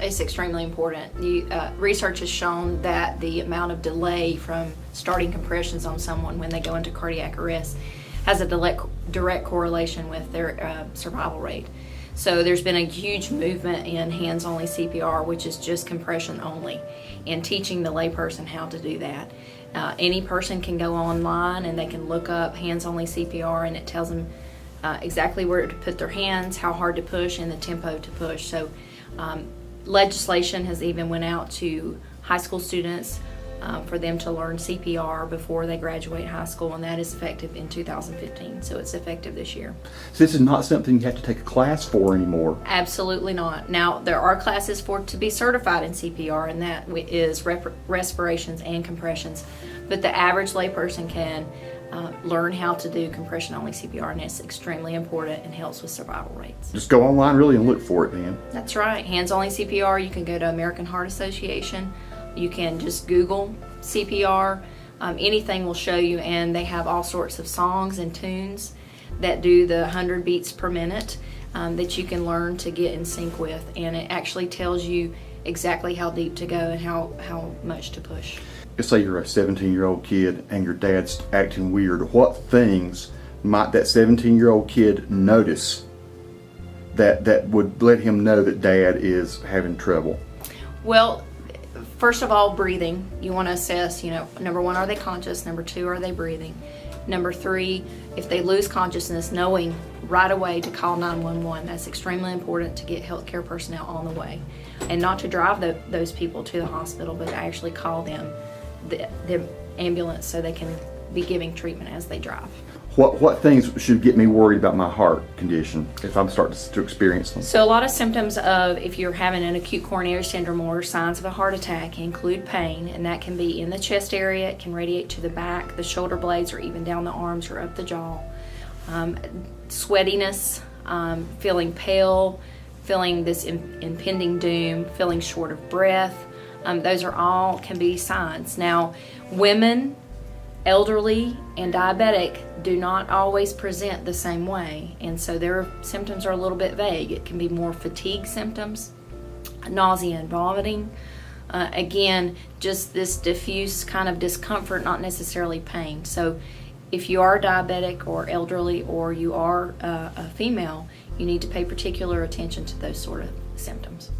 It's extremely important. Research has shown that the amount of delay from starting compressions on someone when they go into cardiac arrest has a direct correlation with their survival rate. So there's been a huge movement in hands-only CPR, which is just compression only, and teaching the layperson how to do that. Any person can go online and they can look up hands-only CPR, and it tells them exactly where to put their hands, how hard to push, and the tempo to push. So legislation has even went out to high school students for them to learn CPR before they graduate high school, and that is effective in 2015. So it's effective this year. So this is not something you have to take a class for anymore? Absolutely not. Now, there are classes to be certified in CPR, and that is respirations and compressions. But the average layperson can learn how to do compression-only CPR, and it's extremely important and helps with survival rates. Just go online really and look for it then. That's right. Hands-only CPR, you can go to American Heart Association. You can just Google CPR. Anything will show you, and they have all sorts of songs and tunes that do the 100 beats per minute that you can learn to get in sync with, and it actually tells you exactly how deep to go and how much to push. Let's say you're a 17-year-old kid and your dad's acting weird. What things might that 17-year-old kid notice that would let him know that dad is having trouble? Well, first of all, breathing. You want to assess, number one, are they conscious? Number two, are they breathing? Number three, if they lose consciousness, knowing right away to call 911. That's extremely important to get healthcare personnel on the way. And not to drive those people to the hospital, but to actually call them the ambulance so they can be giving treatment as they drive. What things should get me worried about my heart condition if I'm starting to experience them? So a lot of symptoms of if you're having an acute coronary syndrome or signs of a heart attack include pain, and that can be in the chest area, it can radiate to the back, the shoulder blades, or even down the arms or up the jaw. Sweatiness, feeling pale, feeling this impending doom, feeling short of breath. Those are all can be signs. Now, women, elderly, and diabetic do not always present the same way, and so their symptoms are a little bit vague. It can be more fatigue symptoms, nausea and vomiting. Again, just this diffuse kind of discomfort, not necessarily pain. So if you are diabetic or elderly, or you are a female, you need to pay particular attention to those sort of symptoms.